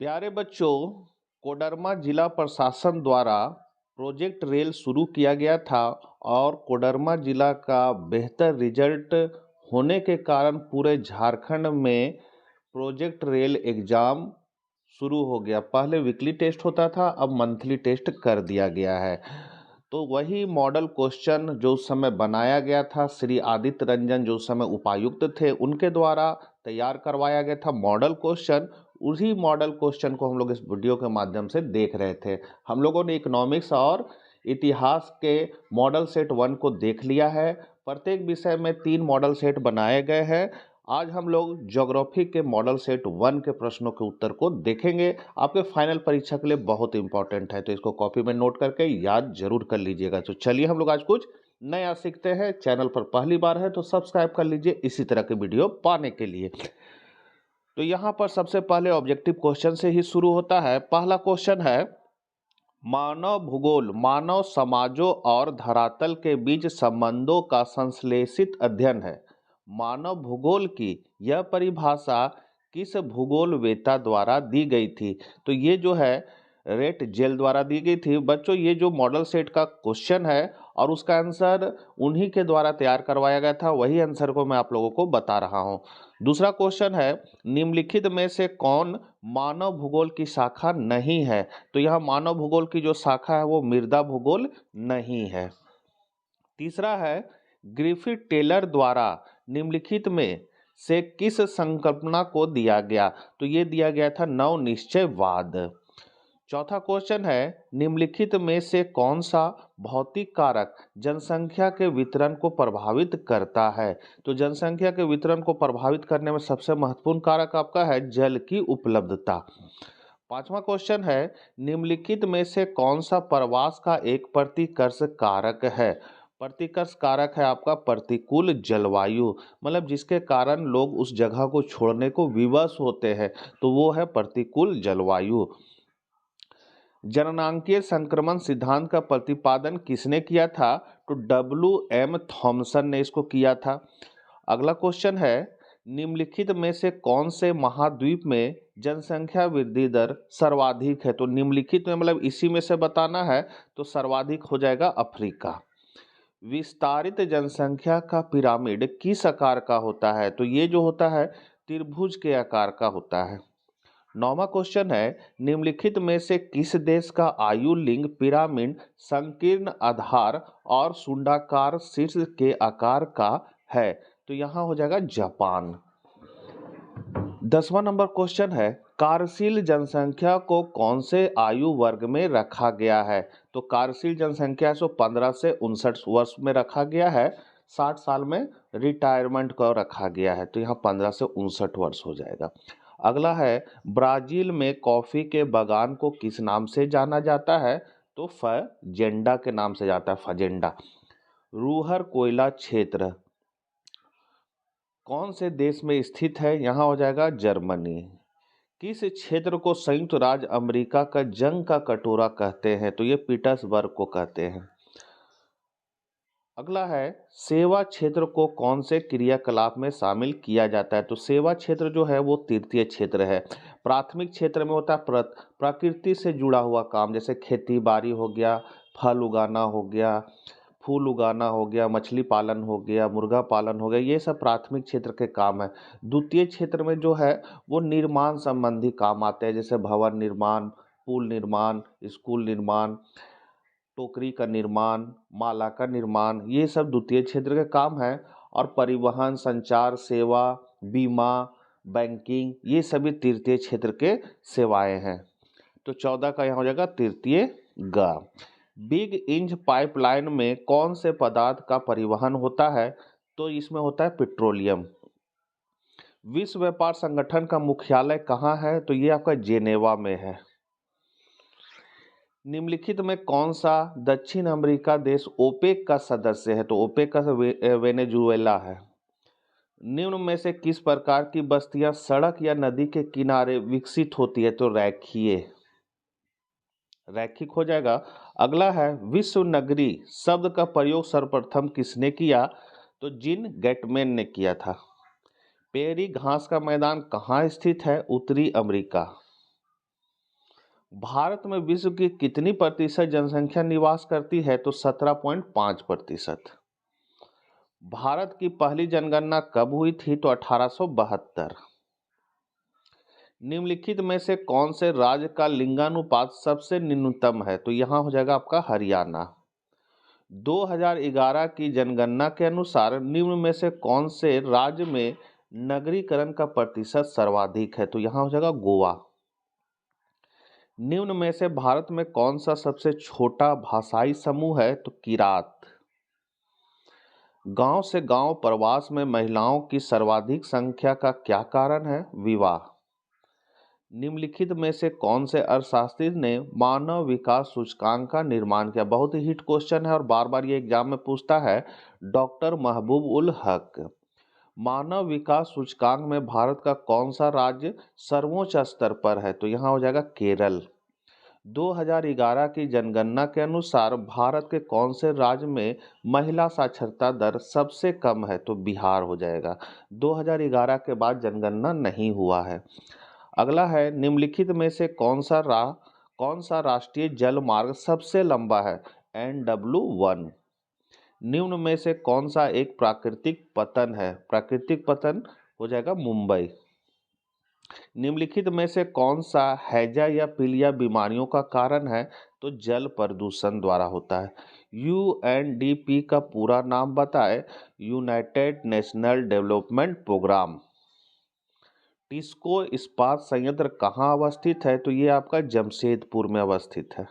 प्यारे बच्चों, कोडरमा जिला प्रशासन द्वारा प्रोजेक्ट रेल शुरू किया गया था और कोडरमा जिला का बेहतर रिजल्ट होने के कारण पूरे झारखंड में प्रोजेक्ट रेल एग्जाम शुरू हो गया। पहले वीकली टेस्ट होता था, अब मंथली टेस्ट कर दिया गया है। तो वही मॉडल क्वेश्चन जो उस समय बनाया गया था, श्री आदित्य रंजन जो उस समय उपायुक्त थे, उनके द्वारा तैयार करवाया गया था मॉडल क्वेश्चन। उसी मॉडल क्वेश्चन को हम लोग इस वीडियो के माध्यम से देख रहे थे। हम लोगों ने इकोनॉमिक्स और इतिहास के मॉडल सेट 1 को देख लिया है। प्रत्येक विषय में 3 मॉडल सेट बनाए गए हैं। आज हम लोग ज्योग्राफी के मॉडल सेट 1 के प्रश्नों के उत्तर को देखेंगे। आपके फाइनल परीक्षा के लिए बहुत इंपॉर्टेंट है, तो इसको कॉपी में नोट करके याद जरूर कर लीजिएगा। तो चलिए हम लोग आज कुछ नया सीखते हैं। चैनल पर पहली बार है तो सब्सक्राइब कर लीजिए इसी तरह के वीडियो पाने के लिए। तो यहाँ पर सबसे पहले ऑब्जेक्टिव क्वेश्चन से ही शुरू होता है। पहला क्वेश्चन है, मानव भूगोल मानव समाजों और धरातल के बीच संबंधों का संश्लेषित अध्ययन है। मानव भूगोल की यह परिभाषा किस भूगोलवेत्ता द्वारा दी गई थी? तो ये जो है रेट जेल द्वारा दी गई थी। बच्चों, ये जो मॉडल सेट का क्वेश्चन है और उसका आंसर उन्हीं के द्वारा तैयार करवाया गया था, वही आंसर को मैं आप लोगों को बता रहा हूँ। दूसरा क्वेश्चन है, निम्नलिखित में से कौन मानव भूगोल की शाखा नहीं है? तो यह मानव भूगोल की जो शाखा है वो मृदा भूगोल नहीं है। तीसरा है, ग्रिफिथ टेलर द्वारा निम्नलिखित में से किस संकल्पना को दिया गया? तो ये दिया गया था नव निश्चयवाद। चौथा क्वेश्चन है, निम्नलिखित में से कौन सा भौतिक कारक जनसंख्या के वितरण को प्रभावित करता है? तो जनसंख्या के वितरण को प्रभावित करने में सबसे महत्वपूर्ण कारक आपका है जल की उपलब्धता। पांचवा क्वेश्चन है, निम्नलिखित में से कौन सा प्रवास का एक प्रतिकर्ष कारक है? प्रतिकर्ष कारक है आपका प्रतिकूल जलवायु, मतलब जिसके कारण लोग उस जगह को छोड़ने को विवश होते हैं, तो वो है प्रतिकूल जलवायु। जननांकीय संक्रमण सिद्धांत का प्रतिपादन किसने किया था? तो W.M. थॉमसन ने इसको किया था। अगला क्वेश्चन है, निम्नलिखित में से कौन से महाद्वीप में जनसंख्या वृद्धि दर सर्वाधिक है? तो निम्नलिखित में मतलब इसी में से बताना है, तो सर्वाधिक हो जाएगा अफ्रीका। विस्तारित जनसंख्या का पिरामिड किस आकार का होता है? तो ये जो होता है त्रिभुज के आकार का होता है। नौवां क्वेश्चन है, निम्नलिखित में से किस देश का आयु लिंग पिरामिड संकीर्ण आधार और शुंडाकार शीर्ष के आकार का है? तो यहां हो जाएगा जापान। 10वां नंबर क्वेश्चन है, कार्यशील जनसंख्या को कौन से आयु वर्ग में रखा गया है? तो कार्यशील जनसंख्या 15 से 59 वर्ष में रखा गया है। 60 साल में रिटायरमेंट को रखा गया है, तो यहाँ 15 से 59 वर्ष हो जाएगा। अगला है, ब्राजील में कॉफी के बागान को किस नाम से जाना जाता है? तो फजेंडा के नाम से जाता है, फजेंडा। रूहर कोयला क्षेत्र कौन से देश में स्थित है? यहाँ हो जाएगा जर्मनी। किस क्षेत्र को संयुक्त राज्य अमेरिका का जंग का कटोरा कहते हैं? तो ये पीटर्सबर्ग को कहते हैं। अगला है, सेवा क्षेत्र को कौन से क्रियाकलाप में शामिल किया जाता है? तो सेवा क्षेत्र जो है वो तृतीय क्षेत्र है। प्राथमिक क्षेत्र में होता है प्रकृति से जुड़ा हुआ काम, जैसे खेती बाड़ी हो गया, फल उगाना हो गया, फूल उगाना हो गया, मछली पालन हो गया, मुर्गा पालन हो गया, ये सब प्राथमिक क्षेत्र के काम है। द्वितीय क्षेत्र में जो है वो निर्माण संबंधी काम आते हैं, जैसे भवन निर्माण, पुल निर्माण, स्कूल निर्माण, टोकरी का निर्माण, माला का निर्माण, ये सब द्वितीय क्षेत्र के काम है। और परिवहन, संचार सेवा, बीमा, बैंकिंग, ये सभी तृतीय क्षेत्र के सेवाएं हैं। तो 14 का यहाँ हो जाएगा तृतीय ग। बिग इंच पाइपलाइन में कौन से पदार्थ का परिवहन होता है? तो इसमें होता है पेट्रोलियम। विश्व व्यापार संगठन का मुख्यालय कहाँ है? तो ये आपका जेनेवा में है। निम्नलिखित में कौन सा दक्षिण अमेरिका देश ओपेक का सदस्य है? तो ओपेक का वेनेजुएला है। निम्न में से किस प्रकार की बस्तियां सड़क या नदी के किनारे विकसित होती है? तो रैखिक हो जाएगा। अगला है, विश्व नगरी शब्द का प्रयोग सर्वप्रथम किसने किया? तो जीन गैटमैन ने किया था। पेरी घास का मैदान कहाँ स्थित है? उत्तरी अमेरिका। भारत में विश्व की कितनी प्रतिशत जनसंख्या निवास करती है? तो 17.5%। भारत की पहली जनगणना कब हुई थी? तो 1872। निम्नलिखित में से कौन से राज्य का लिंगानुपात सबसे न्यूनतम है? तो यहाँ हो जाएगा आपका हरियाणा। 2011 की जनगणना के अनुसार निम्न में से कौन से राज्य में नगरीकरण का प्रतिशत सर्वाधिक है? तो यहाँ हो जाएगा गोवा। निम्न में से भारत में कौन सा सबसे छोटा भाषाई समूह है? तो किरात। गांव से गांव प्रवास में महिलाओं की सर्वाधिक संख्या का क्या कारण है? विवाह। निम्नलिखित में से कौन से अर्थशास्त्री ने मानव विकास सूचकांक का निर्माण किया? बहुत ही हिट क्वेश्चन है और बार बार ये एग्जाम में पूछता है। डॉक्टर महबूब उल हक। मानव विकास सूचकांक में भारत का कौन सा राज्य सर्वोच्च स्तर पर है? तो यहाँ हो जाएगा केरल। 2011 की जनगणना के अनुसार भारत के कौन से राज्य में महिला साक्षरता दर सबसे कम है? तो बिहार हो जाएगा। 2011 के बाद जनगणना नहीं हुआ है। अगला है, निम्नलिखित में से कौन सा राष्ट्रीय जल मार्ग सबसे लंबा है? NW1। निम्न में से कौन सा एक प्राकृतिक पतन है? प्राकृतिक पतन हो जाएगा मुंबई। निम्नलिखित में से कौन सा हैजा या पीलिया बीमारियों का कारण है? तो जल प्रदूषण द्वारा होता है। UNDP का पूरा नाम बताए। United National Development Programme. TISCO इस्पात संयंत्र कहाँ अवस्थित है? तो ये आपका जमशेदपुर में अवस्थित है।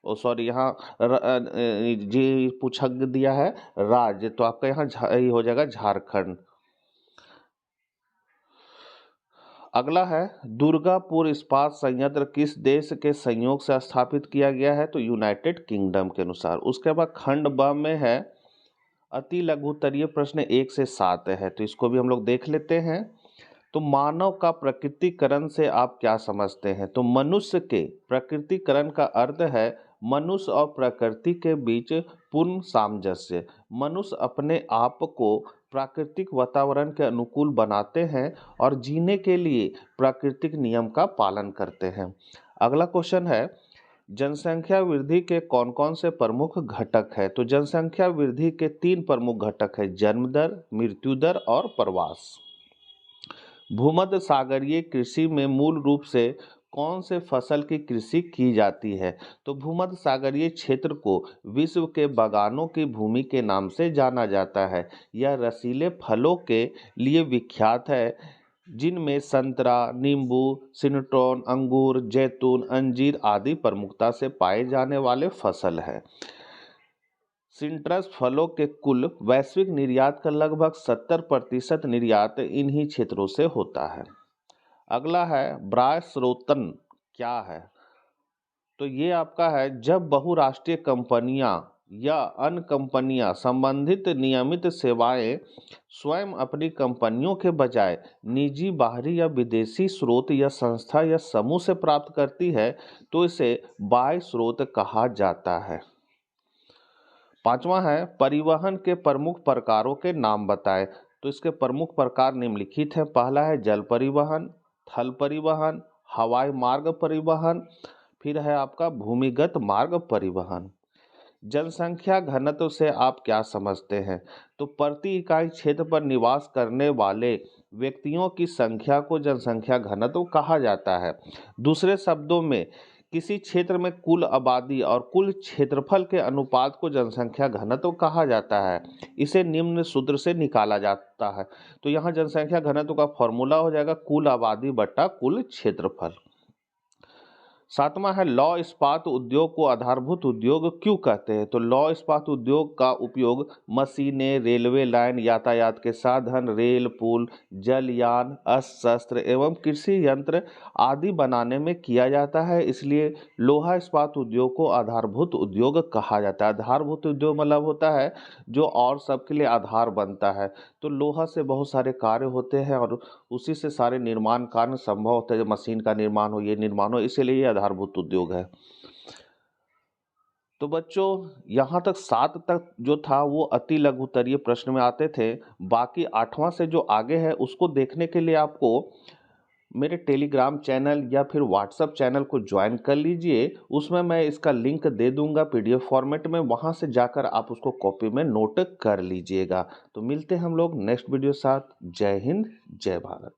ओ सॉरी, यहाँ जी पूछा दिया है राज्य, तो आपका यहाँ ये हो जाएगा झारखंड। अगला है, दुर्गापुर इस्पात संयंत्र किस देश के संयोग से स्थापित किया गया है? तो यूनाइटेड किंगडम के अनुसार। उसके बाद खंड ब में है अति लघुत्तरीय प्रश्न 1 से 7 है, तो इसको भी हम लोग देख लेते हैं। तो मानव का प्रकृतिकरण से आप क्या समझते हैं? तो मनुष्य के प्रकृतिकरण का अर्थ है मनुष्य और प्रकृति के बीच पूर्ण सामंजस्य। मनुष्य अपने आप को प्राकृतिक वातावरण के अनुकूल बनाते हैं और जीने के लिए प्राकृतिक नियम का पालन करते हैं। अगला क्वेश्चन है, जनसंख्या वृद्धि के कौन कौन से प्रमुख घटक है? तो जनसंख्या वृद्धि के 3 प्रमुख घटक है, जन्म दर, मृत्यु दर और प्रवास। भूमध्य सागरीय कृषि में मूल रूप से कौन से फसल की कृषि की जाती है? तो भूमध्य सागरीय क्षेत्र को विश्व के बागानों की भूमि के नाम से जाना जाता है। यह रसीले फलों के लिए विख्यात है, जिनमें संतरा, नींबू, सिट्रॉन, अंगूर, जैतून, अंजीर आदि प्रमुखता से पाए जाने वाले फसल है। सिट्रस फलों के कुल वैश्विक निर्यात का लगभग 70% निर्यात इन्हीं क्षेत्रों से होता है। अगला है, ब्रायस्रोतन क्या है? तो ये आपका है, जब बहुराष्ट्रीय कंपनियां या अन्य कंपनियां संबंधित नियमित सेवाएं स्वयं अपनी कंपनियों के बजाय निजी, बाहरी या विदेशी स्रोत या संस्था या समूह से प्राप्त करती है, तो इसे बाह्य स्रोत कहा जाता है। 5वां है, परिवहन के प्रमुख प्रकारों के नाम बताएं। तो इसके प्रमुख प्रकार निम्नलिखित हैं। पहला है जल परिवहन, थल परिवहन, हवाई मार्ग परिवहन, फिर है आपका भूमिगत मार्ग परिवहन। जनसंख्या घनत्व से आप क्या समझते हैं? तो प्रति इकाई क्षेत्र पर निवास करने वाले व्यक्तियों की संख्या को जनसंख्या घनत्व कहा जाता है। दूसरे शब्दों में, किसी क्षेत्र में कुल आबादी और कुल क्षेत्रफल के अनुपात को जनसंख्या घनत्व कहा जाता है। इसे निम्न सूत्र से निकाला जाता है। तो यहाँ जनसंख्या घनत्व का फॉर्मूला हो जाएगा कुल आबादी बट्टा कुल क्षेत्रफल। 7वां है, लौह इस्पात उद्योग को आधारभूत उद्योग क्यों कहते हैं? तो लौह इस्पात उद्योग का उपयोग मशीनें, रेलवे लाइन, यातायात के साधन, रेल, पुल, जलयान, अस्त्र शस्त्र एवं कृषि यंत्र आदि बनाने में किया जाता है। इसलिए लोहा इस्पात उद्योग को आधारभूत उद्योग कहा जाता है। आधारभूत उद्योग मतलब होता है जो और सबके लिए आधार बनता है। तो लोहा से बहुत सारे कार्य होते हैं और उसी से सारे निर्माण कार्य संभव होते हैं, मशीन का निर्माण हो, ये निर्माण हो, इसीलिए ये आधारभूत उद्योग है। तो बच्चों, यहाँ तक 7 तक जो था वो अति लघुत्तरीय प्रश्न में आते थे। बाकी 8वां से जो आगे है उसको देखने के लिए आपको मेरे टेलीग्राम चैनल या फिर व्हाट्सएप चैनल को ज्वाइन कर लीजिए। उसमें मैं इसका लिंक दे दूंगा पीडीएफ फॉर्मेट में, वहां से जाकर आप उसको कॉपी में नोट कर लीजिएगा। तो मिलते हैं हम लोग नेक्स्ट वीडियो साथ। जय हिंद, जय भारत।